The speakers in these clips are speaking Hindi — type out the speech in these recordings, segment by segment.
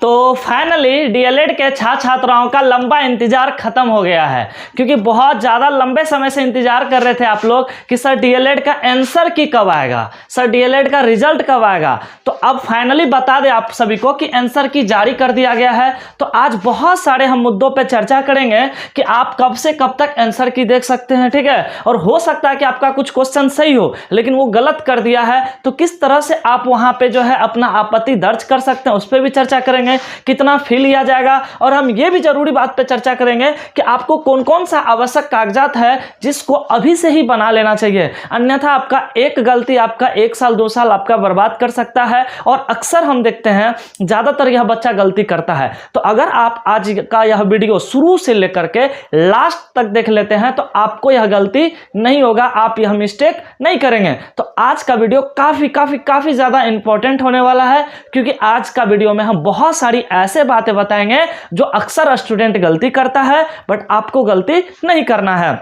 तो फाइनली डीएलएड के छात्राओं का लंबा इंतजार खत्म हो गया है, क्योंकि बहुत ज़्यादा लंबे समय से इंतजार कर रहे थे आप लोग कि सर डीएलएड का आंसर की कब आएगा, सर डीएलएड का रिजल्ट कब आएगा। तो अब फाइनली बता दें आप सभी को कि आंसर की जारी कर दिया गया है। तो आज बहुत सारे हम मुद्दों पर चर्चा करेंगे कि आप कब से कब तक आंसर की देख सकते हैं, ठीक है। और हो सकता है कि आपका कुछ क्वेश्चन सही हो लेकिन वो गलत कर दिया है, तो किस तरह से आप वहां पे जो है अपना आपत्ति दर्ज कर सकते हैं उस पर भी चर्चा करेंगे, कितना फी लिया जाएगा। और हम ये भी जरूरी बात पे चर्चा करेंगे कि आपको कौन कौन सा आवश्यक कागजात है जिसको अभी से ही बना लेना चाहिए, अन्यथा आपका एक गलती आपका 1 साल 2 साल आपका बर्बाद कर सकता है। और अक्सर हम देखते हैं ज्यादातर यह बच्चा गलती करता है। तो अगर आप आज का यह वीडियो शुरू से लेकर के लास्ट तक देख लेते हैं तो आपको यह गलती नहीं होगा, आप यह मिस्टेक नहीं करेंगे। तो आज का वीडियो काफी ज्यादा इंपॉर्टेंट होने वाला है, क्योंकि आज का वीडियो में हम बहुत सारी ऐसे बातें बताएंगे जो अक्सर स्टूडेंट गलती करता है बट आपको गलती नहीं करना है।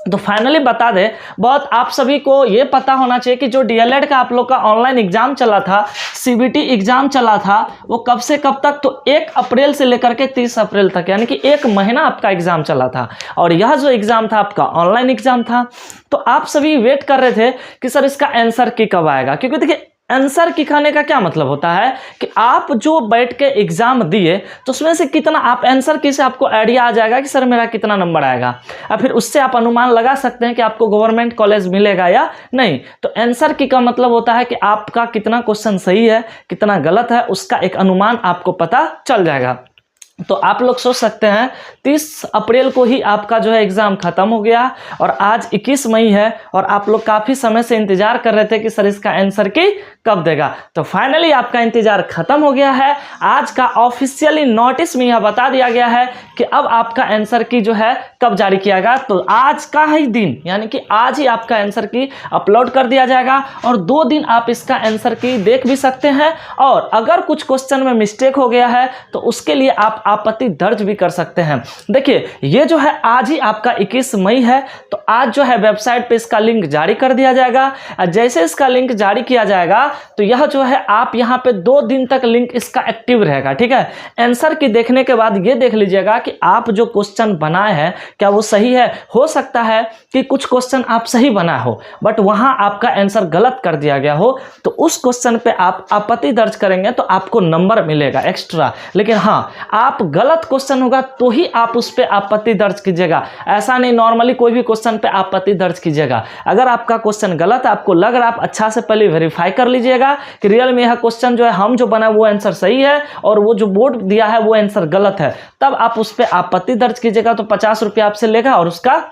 तो फाइनली बता दें, बहुत आप सभी को यह पता होना चाहिए कि जो डीएलएड का आप लोग का ऑनलाइन एग्जाम चला था, सीबीटी एग्जाम चला था, वो कब से कब तक, तो 1 अप्रैल से लेकर के 30 अप्रैल तक, यानी कि 1 महीना आपका एग्जाम चला था। और यह जो एग्जाम था आपका ऑनलाइन एग्जाम था। तो आप सभी वेट कर रहे थे कि सर इसका आंसर की कब आएगा, क्योंकि देखिए आंसर की कहने का क्या मतलब होता है कि आप जो बैठ के एग्जाम दिए तो उसमें से कितना आप आंसर की से आपको आइडिया आ जाएगा कि सर मेरा कितना नंबर आएगा, और फिर उससे आप अनुमान लगा सकते हैं कि आपको गवर्नमेंट कॉलेज मिलेगा या नहीं। तो आंसर की का मतलब होता है कि आपका कितना क्वेश्चन सही है कितना गलत है, उसका एक अनुमान आपको पता चल जाएगा। तो आप लोग सोच सकते हैं 30 अप्रैल को ही आपका जो है एग्ज़ाम ख़त्म हो गया और आज 21 मई है और आप लोग काफ़ी समय से इंतज़ार कर रहे थे कि सर इसका आंसर की कब देगा। तो फाइनली आपका इंतज़ार ख़त्म हो गया है। आज का ऑफिशियली नोटिस में यह बता दिया गया है कि अब आपका आंसर की जो है कब जारी किया गया। तो आज का ही दिन यानी कि आज ही आपका आंसर की अपलोड कर दिया जाएगा और 2 दिन आप इसका आंसर की देख भी सकते हैं। और अगर कुछ क्वेश्चन में मिस्टेक हो गया है तो उसके लिए आप आपत्ति दर्ज भी कर सकते हैं। देखिए ये जो है आज ही आपका 21 मई है, तो आज जो है वेबसाइट पे इसका लिंक जारी कर दिया जाएगा। जैसे इसका लिंक जारी किया जाएगा तो यह जो है आप यहाँ पे 2 दिन तक लिंक इसका एक्टिव रहेगा, ठीक है। आंसर की देखने के बाद ये देख लीजिएगा कि आप जो क्वेश्चन बनाए हैं क्या वो सही है। हो सकता है कि कुछ क्वेश्चन आप सही बनाए हो बट वहां आपका आंसर गलत कर दिया गया हो, तो उस क्वेश्चन पे आप आपत्ति दर्ज करेंगे तो आपको नंबर मिलेगा एक्स्ट्रा। लेकिन हाँ, आप गलत क्वेश्चन होगा तो ही आप उस पर आपत्ति दर्ज कीजिएगा, ऐसा नहीं नॉर्मली कोई भी क्वेश्चन पे आपत्ति दर्ज कीजिएगा। अगर आपका क्वेश्चन गलत है, आपको लग रहा है, आप अच्छा से पहले वेरीफाई कर लीजिएगा कि रियल में यह क्वेश्चन जो है हम जो बना वो आंसर सही है और वो जो बोर्ड दिया है वो आंसर गलत है, तब आप उस पर आपत्ति दर्ज कीजिएगा। तो 50 रुपये आपसे लेगा और उसका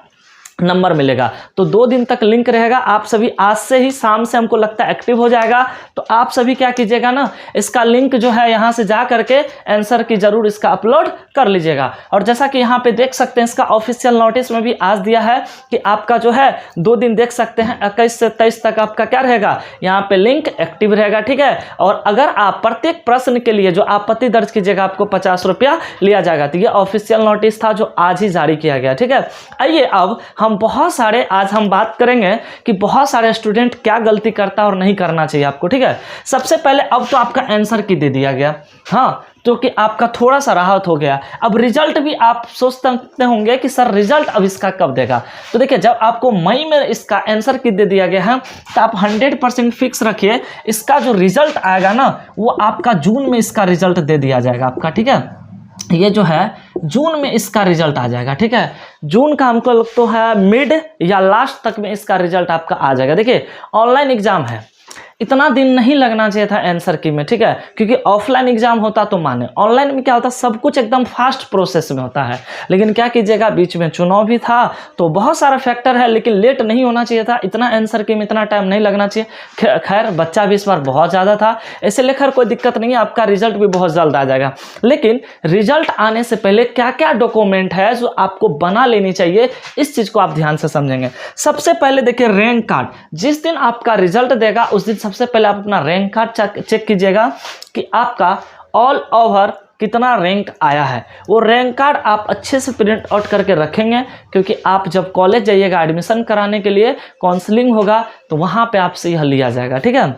नंबर मिलेगा। तो 2 दिन तक लिंक रहेगा। आप सभी आज से ही शाम से हमको लगता है एक्टिव हो जाएगा। तो आप सभी क्या कीजिएगा ना, इसका लिंक जो है यहाँ से जा करके आंसर की जरूर इसका अपलोड कर लीजिएगा। और जैसा कि यहाँ पे देख सकते हैं इसका ऑफिशियल नोटिस में भी आज दिया है कि आपका जो है 2 दिन देख सकते हैं 21 से 23 तक आपका क्या रहेगा, यहाँ पे लिंक एक्टिव रहेगा, ठीक है। और अगर आप प्रत्येक प्रश्न के लिए जो आपत्ति दर्ज कीजिएगा आपको 50 रुपया लिया जाएगा। तो ये ऑफिशियल नोटिस था जो आज ही जारी किया गया, ठीक है। आइए अब हम बहुत सारे आज हम बात करेंगे कि बहुत सारे स्टूडेंट क्या गलती करता है और नहीं करना चाहिए आपको, ठीक है। सबसे पहले अब तो आपका आंसर की दे दिया गया, हाँ, तो कि आपका थोड़ा सा राहत हो गया। अब रिजल्ट भी आप सोच सकते होंगे कि सर रिजल्ट अब इसका कब देगा। तो देखिए जब आपको मई में इसका आंसर की दे दिया गया है तो आप 100% फिक्स रखिए इसका जो रिजल्ट आएगा ना वो आपका जून में इसका रिजल्ट दे दिया जाएगा आपका, ठीक है। ये जो है जून में इसका रिजल्ट आ जाएगा, ठीक है। जून का हमको लगता तो है मिड या लास्ट तक में इसका रिजल्ट आपका आ जाएगा। देखिए ऑनलाइन एग्जाम है, इतना दिन नहीं लगना चाहिए था आंसर की में, ठीक है, क्योंकि ऑफलाइन एग्जाम होता तो माने। ऑनलाइन में क्या होता है सब कुछ एकदम फास्ट प्रोसेस में होता है, लेकिन क्या कीजिएगा बीच में चुनाव भी था तो बहुत सारा फैक्टर है, लेकिन लेट नहीं होना चाहिए था, इतना आंसर की में इतना टाइम नहीं लगना चाहिए। खैर बच्चा भी इस बार बहुत ज़्यादा था, ऐसे लेकर कोई दिक्कत नहीं है, आपका रिजल्ट भी बहुत जल्द आ जाएगा। लेकिन रिजल्ट आने से पहले क्या क्या डॉक्यूमेंट है जो आपको बना लेनी चाहिए, इस चीज़ को आप ध्यान से समझेंगे। सबसे पहले देखिए रैंक कार्ड, जिस दिन आपका रिजल्ट देगा उस दिन सबसे पहले आप अपना रैंक कार्ड चेक कीजिएगा कि आपका ऑल ओवर कितना रैंक आया है। वो रैंक कार्ड आप अच्छे से प्रिंट आउट करके रखेंगे, क्योंकि आप जब कॉलेज जाइएगा एडमिशन कराने के लिए, काउंसलिंग होगा तो वहाँ पे आपसे यह लिया जाएगा, ठीक है।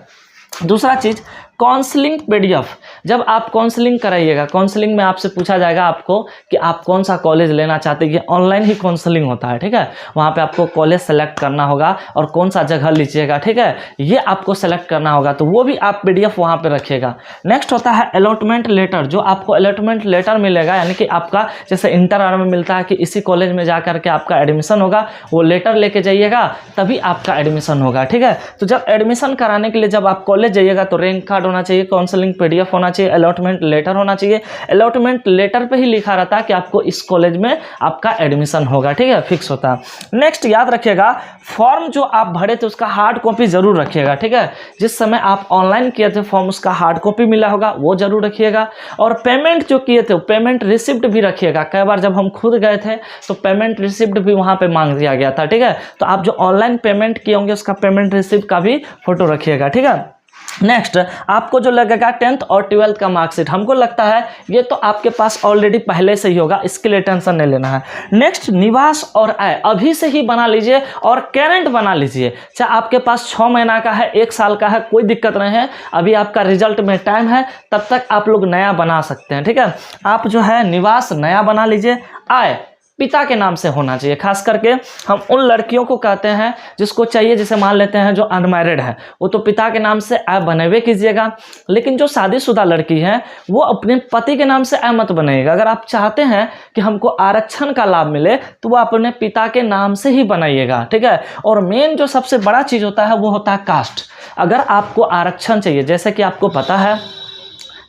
दूसरा चीज़ काउंसलिंग पीडीएफ। जब आप काउंसलिंग कराइएगा, काउंसलिंग में आपसे पूछा जाएगा आपको कि आप कौन सा कॉलेज लेना चाहते हैं। ऑनलाइन ही काउंसलिंग होता है, ठीक है। वहाँ पे आपको कॉलेज सेलेक्ट करना होगा और कौन सा जगह लीजिएगा, ठीक है, ये आपको सेलेक्ट करना होगा, तो वो भी आप पीडीएफ वहाँ पे रखिएगा। नेक्स्ट होता है अलॉटमेंट लेटर। जो आपको अलॉटमेंट लेटर मिलेगा, यानी कि आपका जैसे इंटर आर में मिलता है कि इसी कॉलेज में जा करके आपका एडमिशन होगा, वो लेटर लेके जाइएगा तभी आपका एडमिशन होगा, ठीक है। तो जब एडमिशन कराने के लिए जब आप कॉलेज जाइएगा तो रैंक कार्ड होना चाहिए, काउंसलिंग पीडीएफ होना चाहिए, अलॉटमेंट लेटर होना चाहिए। अलॉटमेंट लेटर पे ही लिखा रहता है कि आपको इस कॉलेज में आपका एडमिशन होगा, ठीक है, फिक्स होता है। नेक्स्ट याद रखिएगा, फॉर्म जो आप भरे थे उसका हार्ड कॉपी जरूर रखिएगा, ठीक है। जिस समय आप ऑनलाइन किए थे फॉर्म, उसका हार्ड कॉपी मिला होगा, वो जरूर रखिएगा। और पेमेंट जो किए थे पेमेंट रिसिप्ट भी रखिएगा। कई बार जब हम खुद गए थे तो पेमेंट रिसिप्ट भी वहाँ पे मांग दिया गया था, ठीक है। तो आप जो ऑनलाइन पेमेंट किए होंगे उसका पेमेंट रिसिप्ट का भी फोटो रखिएगा, ठीक है। नेक्स्ट आपको जो लगेगा 10th और 12th का मार्कशीट। हमको लगता है ये तो आपके पास ऑलरेडी पहले से ही होगा, इसके लिए टेंशन नहीं लेना है। नेक्स्ट निवास और आय अभी से ही बना लीजिए और करेंट बना लीजिए। चाहे आपके पास 6 महीना का है, 1 साल का है, कोई दिक्कत नहीं है, अभी आपका रिजल्ट में टाइम है, तब तक आप लोग नया बना सकते हैं, ठीक है। आप जो है निवास नया बना लीजिए। आय पिता के नाम से होना चाहिए। खास करके हम उन लड़कियों को कहते हैं जिसको चाहिए, जैसे मान लेते हैं जो अनमैरिड है, वो तो पिता के नाम से आय बनेवे कीजिएगा। लेकिन जो शादीशुदा लड़की है वो अपने पति के नाम से आय मत बनाइएगा। अगर आप चाहते हैं कि हमको आरक्षण का लाभ मिले तो वो अपने पिता के नाम से ही बनाइएगा, ठीक है। और मेन जो सबसे बड़ा चीज़ होता है वो होता है कास्ट। अगर आपको आरक्षण चाहिए, जैसे कि आपको पता है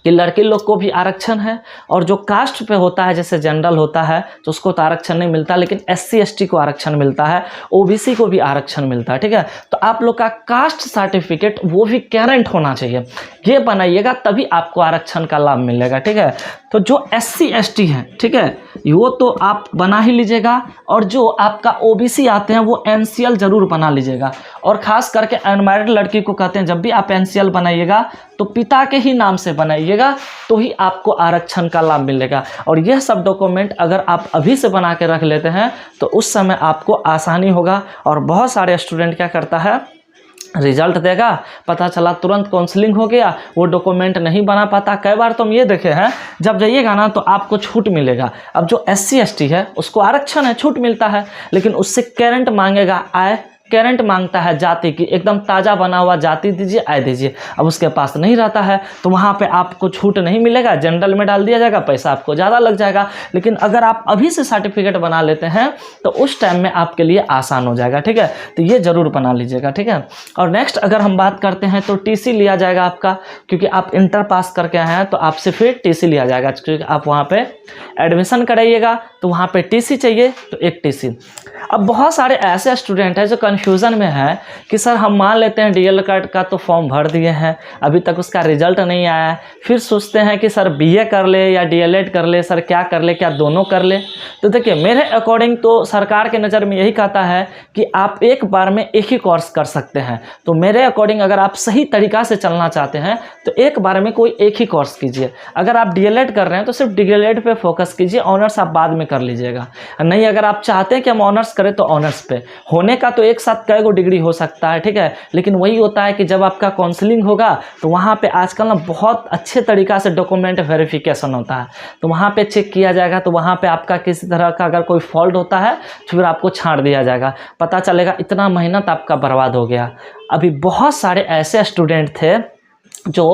कि लड़के लोग को भी आरक्षण है, और जो कास्ट पे होता है जैसे जनरल होता है तो उसको तो आरक्षण नहीं मिलता, लेकिन SC ST को आरक्षण मिलता है, OBC को भी आरक्षण मिलता है, ठीक है। तो आप लोग का कास्ट सर्टिफिकेट वो भी करेंट होना चाहिए, ये बनाइएगा तभी आपको आरक्षण का लाभ मिलेगा, ठीक है। तो जो SC ST है, ठीक है, वो तो आप बना ही लीजिएगा, और जो आपका OBC आते हैं वो NCL जरूर बना लीजिएगा। और खास करके अनमैरिड लड़की को कहते हैं जब भी आप NCL बनाइएगा तो पिता के ही नाम से बनाइएगा, तो ही आपको आरक्षण का लाभ मिलेगा। और यह सब डॉक्यूमेंट अगर आप अभी से बना के रख लेते हैं तो उस समय आपको आसानी होगा। और बहुत सारे स्टूडेंट क्या करता है, रिजल्ट देगा, पता चला तुरंत काउंसलिंग हो गया, वो डॉक्यूमेंट नहीं बना पाता। कई बार तो हम ये देखे हैं, जब जाइएगा ना तो आपको छूट मिलेगा। अब जो SC ST है उसको आरक्षण है, छूट मिलता है, लेकिन उससे करेंट मांगेगा आय, करेंट मांगता है जाति की, एकदम ताज़ा बना हुआ जाति दीजिए, आय दीजिए। अब उसके पास नहीं रहता है तो वहाँ पे आपको छूट नहीं मिलेगा, जनरल में डाल दिया जाएगा, पैसा आपको ज़्यादा लग जाएगा। लेकिन अगर आप अभी से सर्टिफिकेट बना लेते हैं तो उस टाइम में आपके लिए आसान हो जाएगा, ठीक है। तो ये ज़रूर बना लीजिएगा, ठीक है। और नेक्स्ट अगर हम बात करते हैं तो TC लिया जाएगा आपका, क्योंकि आप इंटर पास करके आए हैं तो आपसे फिर TC लिया जाएगा, क्योंकि आप वहाँ पर एडमिशन कराइएगा तो वहाँ पर TC चाहिए, तो एक TC। अब बहुत सारे ऐसे स्टूडेंट हैं जो कन्फ्यूज़न में है कि सर हम मान लेते हैं DL का तो फॉर्म भर दिए हैं, अभी तक उसका रिजल्ट नहीं आया है, फिर सोचते हैं कि सर BA कर ले या DLED कर ले, सर क्या कर ले, क्या दोनों कर ले। तो देखिए मेरे अकॉर्डिंग तो सरकार के नज़र में यही कहता है कि आप एक बार में एक ही कोर्स कर सकते हैं। तो मेरे अकॉर्डिंग अगर आप सही तरीक़ा से चलना चाहते हैं तो एक बार में कोई एक ही कोर्स कीजिए। अगर आप DLED कर रहे हैं तो सिर्फ DLED पे फोकस कीजिए, ऑनर्स आप बाद में कर लीजिएगा। नहीं, अगर आप चाहते हैं कि हम ऑनर्स करें तो ऑनर्स पे होने का तो एक साथ कई गो डिग्री हो सकता है, ठीक है। लेकिन वही होता है कि जब आपका काउंसलिंग होगा तो वहाँ पे आजकल ना बहुत अच्छे तरीक़ा से डॉक्यूमेंट वेरिफिकेशन होता है, तो वहाँ पे चेक किया जाएगा। तो वहाँ पे आपका किसी तरह का अगर कोई फॉल्ट होता है तो फिर आपको छांट दिया जाएगा, पता चलेगा इतना मेहनत आपका बर्बाद हो गया। अभी बहुत सारे ऐसे स्टूडेंट थे जो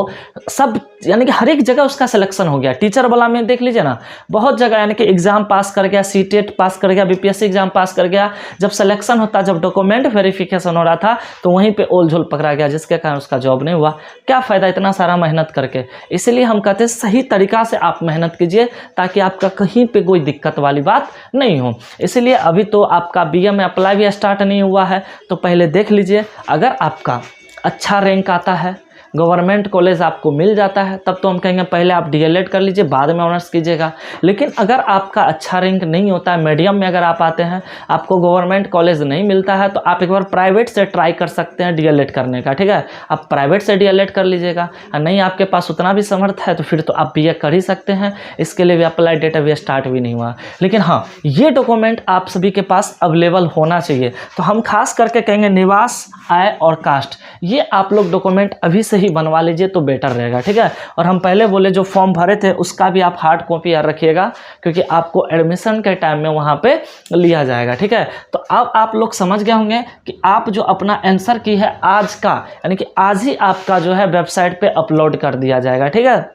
सब यानी कि हर एक जगह उसका सिलेक्शन हो गया। टीचर वाला में देख लीजिए ना, बहुत जगह यानी कि एग्ज़ाम पास कर गया, CTET पास कर गया, BPSC एग्ज़ाम पास कर गया। जब सिलेक्शन होता, जब डॉक्यूमेंट वेरिफिकेशन हो रहा था तो वहीं पे ओल झोल पकड़ा गया, जिसके कारण उसका जॉब नहीं हुआ। क्या फ़ायदा इतना सारा मेहनत करके। इसलिए हम कहते हैं सही तरीक़ा से आप मेहनत कीजिए ताकि आपका कहीं पर कोई दिक्कत वाली बात नहीं हो। इसलिए अभी तो आपका BA में अप्लाई भी स्टार्ट नहीं हुआ है, तो पहले देख लीजिए। अगर आपका अच्छा रैंक आता है, गवर्नमेंट कॉलेज आपको मिल जाता है, तब तो हम कहेंगे पहले आप DLED कर लीजिए, बाद में ऑनर्स कीजिएगा। लेकिन अगर आपका अच्छा रैंक नहीं होता है, मीडियम में अगर आप आते हैं, आपको गवर्नमेंट कॉलेज नहीं मिलता है, तो आप एक बार प्राइवेट से ट्राई कर सकते हैं DLED करने का, ठीक है। आप प्राइवेट से DLED कर लीजिएगा। और नहीं आपके पास उतना भी समर्थ है तो फिर तो आप BA कर ही सकते हैं। इसके लिए भी अप्लाई डेट अभी स्टार्ट भी नहीं हुआ। लेकिन हाँ, ये डॉक्यूमेंट आप सभी के पास अवेलेबल होना चाहिए। तो हम खास करके कहेंगे निवास आय और कास्ट, ये आप लोग डॉक्यूमेंट अभी से ही बनवा लीजिए तो बेटर रहेगा, ठीक है। और हम पहले बोले जो फॉर्म भरे थे उसका भी आप हार्ड कॉपी याद रखिएगा, क्योंकि आपको एडमिशन के टाइम में वहाँ पे लिया जाएगा, ठीक है। तो अब आप लोग समझ गए होंगे कि आप जो अपना आंसर की है आज का, यानी कि आज ही आपका जो है वेबसाइट पे अपलोड कर दिया जाएगा, ठीक है।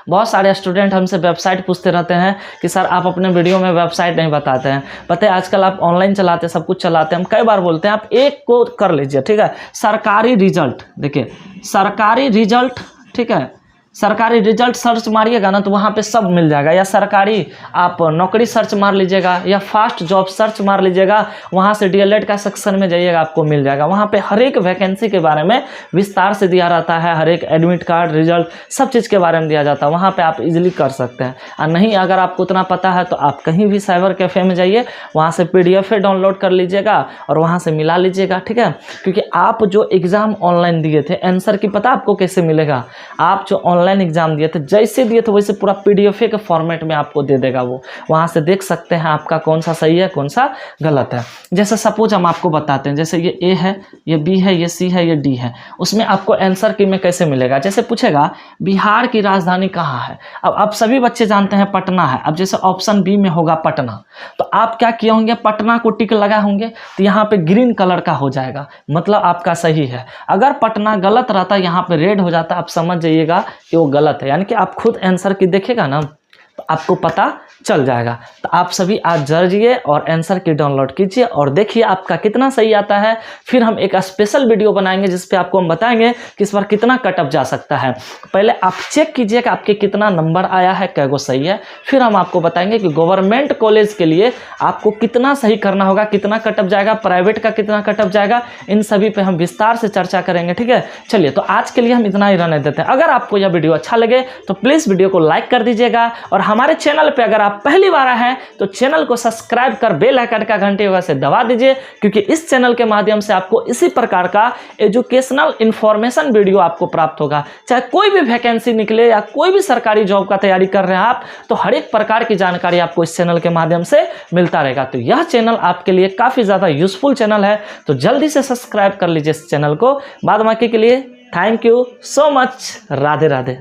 बहुत सारे स्टूडेंट हमसे वेबसाइट पूछते रहते हैं कि सर आप अपने वीडियो में वेबसाइट नहीं बताते हैं। पता है आजकल आप ऑनलाइन चलाते हैं, सब कुछ चलाते हैं, हम कई बार बोलते हैं आप एक को कर लीजिए, ठीक है। सरकारी रिजल्ट, देखिए सरकारी रिजल्ट, ठीक है, सरकारी रिजल्ट सर्च मारिएगा ना तो वहाँ पे सब मिल जाएगा, या सरकारी आप नौकरी सर्च मार लीजिएगा या फास्ट जॉब सर्च मार लीजिएगा, वहाँ से डीएलएड का सेक्शन में जाइएगा आपको मिल जाएगा। वहाँ पे हर एक वैकेंसी के बारे में विस्तार से दिया रहता है, हर एक एडमिट कार्ड रिजल्ट सब चीज़ के बारे में दिया जाता है, वहाँ पर आप इजीली कर सकते हैं। और नहीं अगर आपको उतना पता है तो आप कहीं भी साइबर कैफ़े में जाइए, वहाँ से PDF डाउनलोड कर लीजिएगा और वहाँ से मिला लीजिएगा, ठीक है। क्योंकि आप जो एग्ज़ाम ऑनलाइन दिए थे आंसर की पता आपको कैसे मिलेगा, आप जो ऑनलाइन एग्जाम दिए थे जैसे दिए थे वैसे पूरा PDF के फॉर्मेट में आपको दे देगा, वो वहां से देख सकते हैं आपका कौन सा सही है कौन सा गलत है। जैसे सपोज हम आपको बताते हैं, जैसे ये A है, ये B है, ये C है, ये D है, उसमें आपको आंसर की में कैसे मिलेगा। जैसे पूछेगा बिहार की राजधानी कहाँ है, अब आप सभी बच्चे जानते हैं पटना है। अब जैसे ऑप्शन B में होगा पटना, तो आप क्या किए होंगे, पटना को टिक लगा होंगे तो यहाँ पे ग्रीन कलर का हो जाएगा, मतलब आपका सही है। अगर पटना गलत रहता यहाँ पे रेड हो जाता, आप समझ जाइएगा कि वो गलत है। यानी कि आप खुद आंसर की देखेगा ना तो आपको पता चल जाएगा। तो आप सभी आज जाइए और आंसर की डाउनलोड कीजिए और देखिए आपका कितना सही आता है। फिर हम एक स्पेशल वीडियो बनाएंगे जिस पे आपको हम बताएंगे कि इस बार कितना कटअप जा सकता है। पहले आप चेक कीजिए कि आपके कितना नंबर आया है, कैगो सही है, फिर हम आपको बताएंगे कि गवर्नमेंट कॉलेज के लिए आपको कितना सही करना होगा, कितना कटअप जाएगा, प्राइवेट का कितना कटअप जाएगा, इन सभी पे हम विस्तार से चर्चा करेंगे, ठीक है। चलिए तो आज के लिए हम इतना ही रहने देते हैं। अगर आपको यह वीडियो अच्छा लगे तो प्लीज़ वीडियो को लाइक कर दीजिएगा और हमारे चैनल पे अगर आप पहली बार आए हैं तो चैनल को सब्सक्राइब कर बेल आइकन का घंटी वैसे दबा दीजिए, क्योंकि इस चैनल के माध्यम से आपको इसी प्रकार का एजुकेशनल इंफॉर्मेशन वीडियो आपको प्राप्त होगा। चाहे कोई भी वैकेंसी निकले या कोई भी सरकारी जॉब का तैयारी कर रहे हैं आप, तो हर एक प्रकार की जानकारी आपको इस चैनल के माध्यम से मिलता रहेगा। तो यह चैनल आपके लिए काफ़ी ज़्यादा यूजफुल चैनल है, तो जल्दी से सब्सक्राइब कर लीजिए इस चैनल को। बाद बाकी के लिए thank you so much. Radhe Radhe.